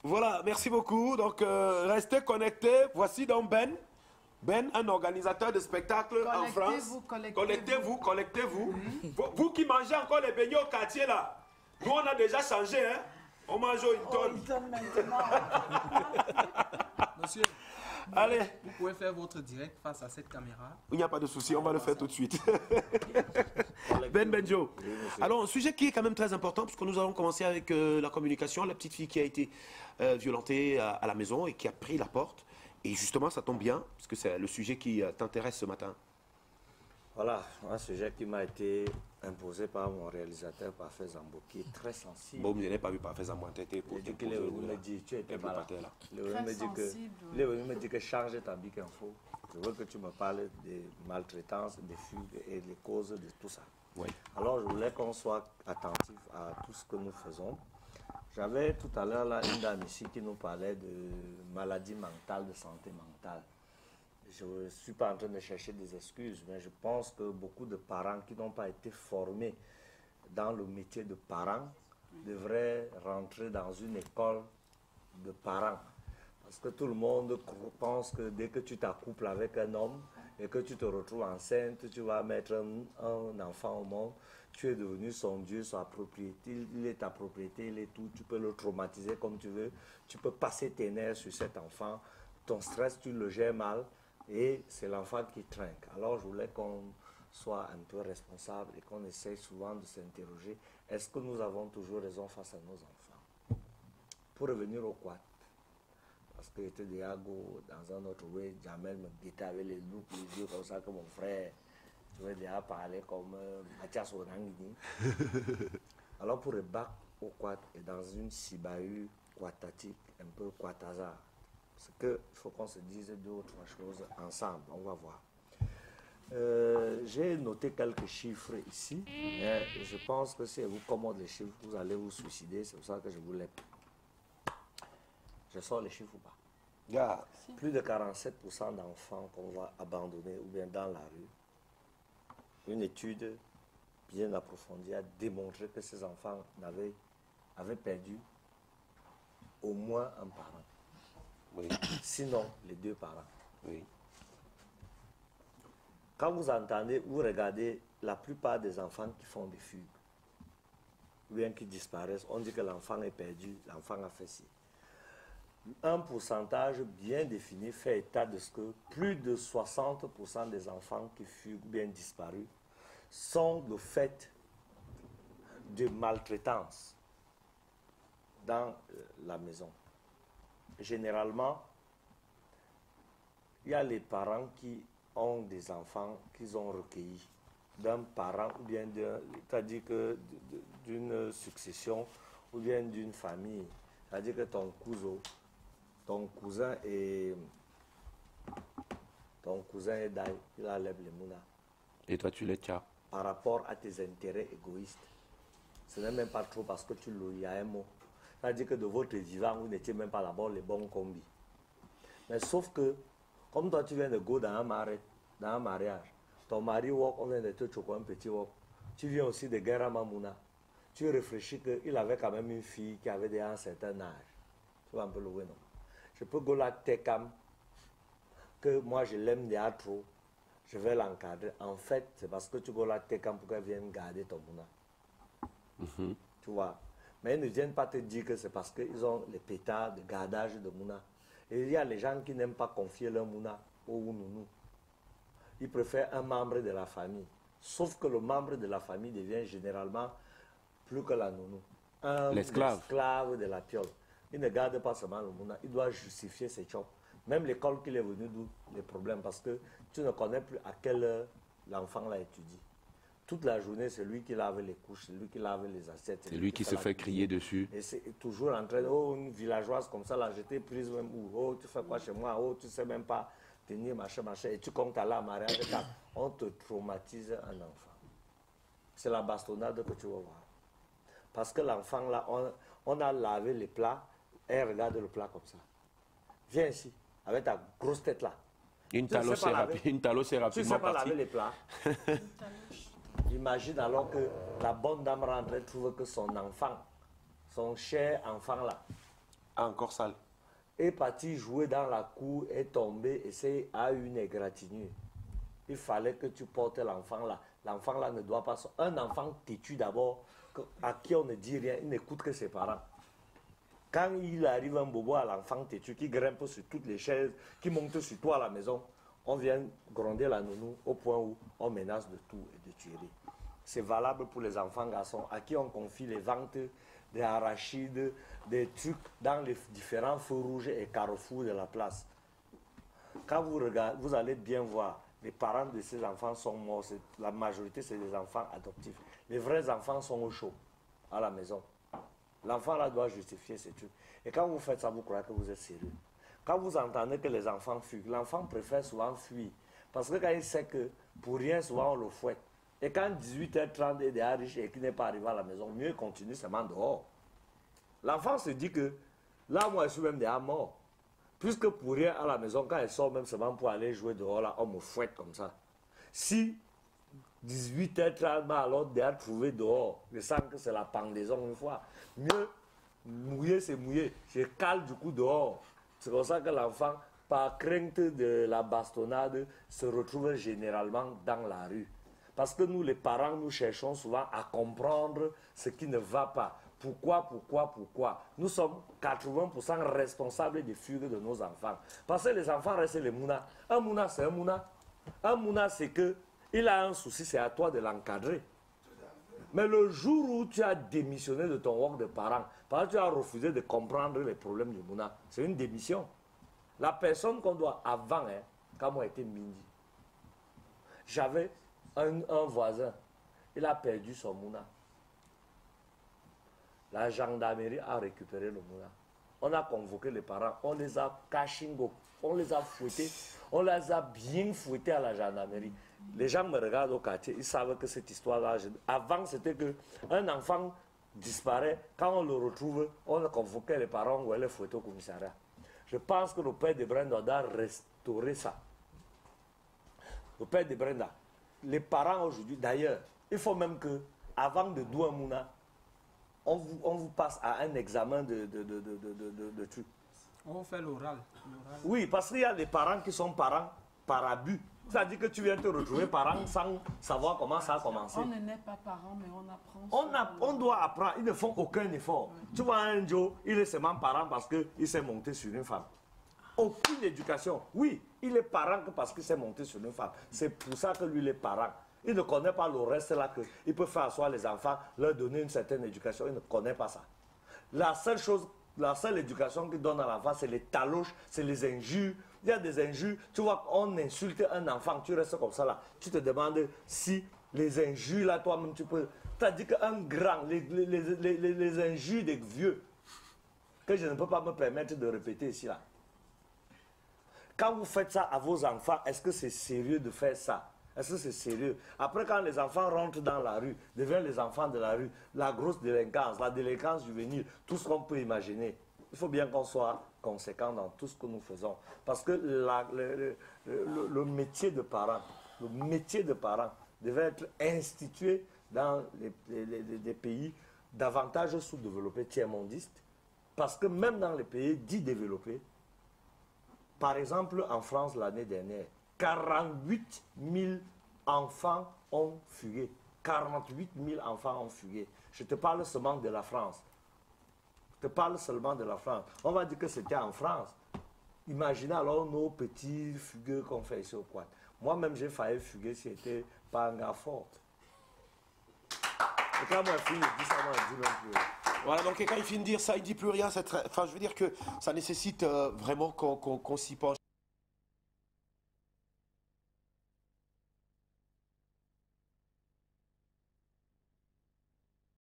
Voilà, merci beaucoup. Donc, restez connectés. Voici donc Ben. Ben, un organisateur de spectacles en France. Connectez-vous. Vous qui mangez encore les beignets au quartier là. Nous, on a déjà changé, hein. On mange au Hilton. Maintenant. Monsieur, allez. Vous pouvez faire votre direct face à cette caméra. Il n'y a pas de souci, on va le faire tout de suite. Ben Benjo. Alors, un sujet qui est quand même très important, puisque nous allons commencer avec la communication. La petite fille qui a été violentée à la maison et qui a pris la porte. Et justement, ça tombe bien, puisque c'est le sujet qui t'intéresse ce matin. Voilà, un sujet qui m'a été imposé par mon réalisateur Parfait Zambo, qui est très sensible. Bon, je n'ai pas vu Parfait Zambo, tu étais pour il est venu me dire, tu étais malade. Il est venu me dire que change ta bique info. Je veux que tu me parles des maltraitances, des fugues et des causes de tout ça. Oui. Alors, je voulais qu'on soit attentif à tout ce que nous faisons. J'avais tout à l'heure là une dame ici qui nous parlait de maladie mentale, de santé mentale. Je ne suis pas en train de chercher des excuses, mais je pense que beaucoup de parents qui n'ont pas été formés dans le métier de parents devraient rentrer dans une école de parents. Parce que tout le monde pense que dès que tu t'accouples avec un homme et que tu te retrouves enceinte, tu vas mettre un enfant au monde, tu es devenu son Dieu, sa propriété, il est ta propriété, il est tout, tu peux le traumatiser comme tu veux, tu peux passer tes nerfs sur cet enfant, ton stress, tu le gères mal. Et c'est l'enfant qui trinque. Alors je voulais qu'on soit un peu responsable et qu'on essaye souvent de s'interroger, est-ce que nous avons toujours raison face à nos enfants? Pour revenir au quad, parce que j'étais déjà dans un autre way, Jamel me guettait avec les loups, les yeux comme ça que mon frère, je vais déjà parler comme Mathias Orangini. Alors pour le bac au quad et dans une Sibahu quatatique, un peu quataza, c'est qu'il faut qu'on se dise deux ou trois choses ensemble, on va voir. J'ai noté quelques chiffres ici, mais je pense que si vous commandez les chiffres, vous allez vous suicider, c'est pour ça que je vous les... Je sors les chiffres ou pas? Yeah. Plus de 47% d'enfants qu'on va abandonner ou bien dans la rue. Une étude bien approfondie a démontré que ces enfants avaient perdu au moins un parent. Oui. Sinon, les deux parents. Oui. Quand vous entendez ou regardez la plupart des enfants qui font des fugues, ou bien qui disparaissent, on dit que l'enfant est perdu, l'enfant a fait ci. Un pourcentage bien défini fait état de ce que plus de 60% des enfants qui fuguent ou bien disparus sont le fait de maltraitance dans la maison. Généralement, il y a les parents qui ont des enfants qu'ils ont recueillis d'un parent ou bien c'est-à-dire que d'une succession ou bien d'une famille. C'est-à-dire que ton cousin est d'ail, il enlève les mounas. Et toi, tu les tiens. Par rapport à tes intérêts égoïstes. Ce n'est même pas trop parce que tu le y a un mot. C'est-à-dire que de votre vivant, vous n'étiez même pas d'abord les bons combis. Mais sauf que, comme toi tu viens de go dans un mariage, ton mari walk, on vient de te choquer un petit walk, tu viens aussi de Guerra Mamouna, tu réfléchis qu'il avait quand même une fille qui avait déjà un certain âge. Tu vois un peu le ouais, non? Je peux go là tekam, que moi je l'aime déjà trop, je vais l'encadrer. En fait, c'est parce que tu go là tekam pour qu'elle vienne garder ton mouna. Tu vois? Mais ils ne viennent pas te dire que c'est parce qu'ils ont les pétards de gardage de Mouna. Et il y a les gens qui n'aiment pas confier leur Mouna au Nounou. Ils préfèrent un membre de la famille. Sauf que le membre de la famille devient généralement plus que la Nounou. L'esclave de la piole. Il ne garde pas seulement le Mouna, il doit justifier ses chocs. Même l'école qu'il est venu, d'où les problèmes, parce que tu ne connais plus à quelle heure l'enfant l'a étudié. Toute la journée, c'est lui qui lave les couches, c'est lui qui lave les assiettes. C'est lui qui se fait crier dessus. Et c'est toujours en train de, oh, une villageoise comme ça, là, j'étais prise même où, oh, tu fais quoi chez moi, oh, tu sais même pas tenir, machin, machin, et tu comptes aller à mariage, on te traumatise un enfant. C'est la bastonnade que tu vas voir. Parce que l'enfant, là, on a lavé les plats, et regarde le plat comme ça. Viens ici, avec ta grosse tête là. Une talot, c'est rapidement tu ne sais pas laver les plats. Imagine alors que la bonne dame rentre et trouve que son enfant, son cher enfant là, Ah, encore sale. Est parti jouer dans la cour, est tombé et a eu une égratignure. Il fallait que tu portes l'enfant là. L'enfant là ne doit pas... Un enfant têtu d'abord, à qui on ne dit rien, il n'écoute que ses parents. Quand il arrive un bobo à l'enfant têtu qui grimpe sur toutes les chaises, qui monte sur toi à la maison, on vient gronder la nounou au point où on menace de tout et de tuerie. C'est valable pour les enfants garçons à qui on confie les ventes des arachides, des trucs dans les différents feux rouges et carrefours de la place. Quand vous regardez, vous allez bien voir, les parents de ces enfants sont morts. La majorité, c'est des enfants adoptifs. Les vrais enfants sont au chaud, à la maison. L'enfant là doit justifier ces trucs. Et quand vous faites ça, vous croyez que vous êtes sérieux. Quand vous entendez que les enfants fuient, l'enfant préfère souvent fuir. Parce que quand il sait que pour rien, souvent on le fouette. Et quand 18h30 il est déjà riche et qu'il n'est pas arrivé à la maison, mieux continue seulement dehors. L'enfant se dit que là, moi, je suis même déjà mort. Puisque pour rien à la maison, quand elle sort même seulement pour aller jouer dehors, là, on me fouette comme ça. Si 18h30, alors déjà trouvé dehors, je sens que c'est la pendaison une fois. Mieux, mouiller, c'est mouiller. Je cale du coup dehors. C'est comme ça que l'enfant, par crainte de la bastonnade, se retrouve généralement dans la rue. Parce que nous, les parents, nous cherchons souvent à comprendre ce qui ne va pas. Pourquoi? Nous sommes 80% responsables des fugues de nos enfants. Parce que les enfants restent les mounas. Un mouna, c'est un mouna. Un mouna, c'est que il a un souci, c'est à toi de l'encadrer. Mais le jour où tu as démissionné de ton work de parent, parce que tu as refusé de comprendre les problèmes du mouna, c'est une démission. La personne qu'on doit avant, quand moi j'étais mindi, j'avais un voisin, il a perdu son mouna. La gendarmerie a récupéré le mouna. On a convoqué les parents, on les a cachingo, on les a fouettés, on les a bien fouettés à la gendarmerie. Les gens me regardent au quartier, ils savent que cette histoire-là, avant c'était qu'un enfant disparaît, quand on le retrouve, on a convoqué les parents ou elle est fouettée au commissariat. Je pense que le père de Brenda doit restaurer ça. Le père de Brenda, les parents aujourd'hui, d'ailleurs, il faut même que, avant de douer un mouna, on vous passe à un examen de trucs. On vous fait l'oral. Oui, parce qu'il y a des parents qui sont parents par abus. C'est-à-dire que tu viens te retrouver parent sans savoir comment ça a commencé. On ne naît pas parent, mais on apprend. On doit apprendre. Ils ne font aucun effort. Oui. Tu vois un Joe, il est seulement parent parce qu'il s'est monté sur une femme. Aucune éducation. Oui, il est parent que parce qu'il s'est monté sur une femme. C'est pour ça que lui, il est parent. Il ne connaît pas le reste là que il peut faire asseoir les enfants, leur donner une certaine éducation. Il ne connaît pas ça. La seule éducation qu'il donne à l'enfant, c'est les taloches, c'est les injures. Il y a des injures. Tu vois, on insulte un enfant, tu restes comme ça là. Tu te demandes si les injures là, toi-même, tu peux. Tu as dit qu'un grand, les injures des vieux, que je ne peux pas me permettre de répéter ici là. Quand vous faites ça à vos enfants, est-ce que c'est sérieux de faire ça? Est-ce que c'est sérieux? Après, quand les enfants rentrent dans la rue, deviennent les enfants de la rue, la grosse délinquance, la délinquance juvénile, tout ce qu'on peut imaginer, il faut bien qu'on soit conséquent dans tout ce que nous faisons. Parce que le métier de parent, devait être institué dans des pays davantage sous-développés, tiers-mondistes. Parce que même dans les pays dits développés, par exemple en France l'année dernière, 48 000 enfants ont fugué. 48 000 enfants ont fugué. Je te parle seulement de la France. On va dire que c'était en France. Imaginez alors nos petits fugueux qu'on fait ici au Quad. Moi-même, j'ai failli fuguer si c'était pas un gars fort. Et quand ma fille dit ça, moi, je dis non plus. Voilà, donc quand il finit de dire ça, il ne dit plus rien. Enfin, je veux dire que ça nécessite vraiment qu'on s'y penche.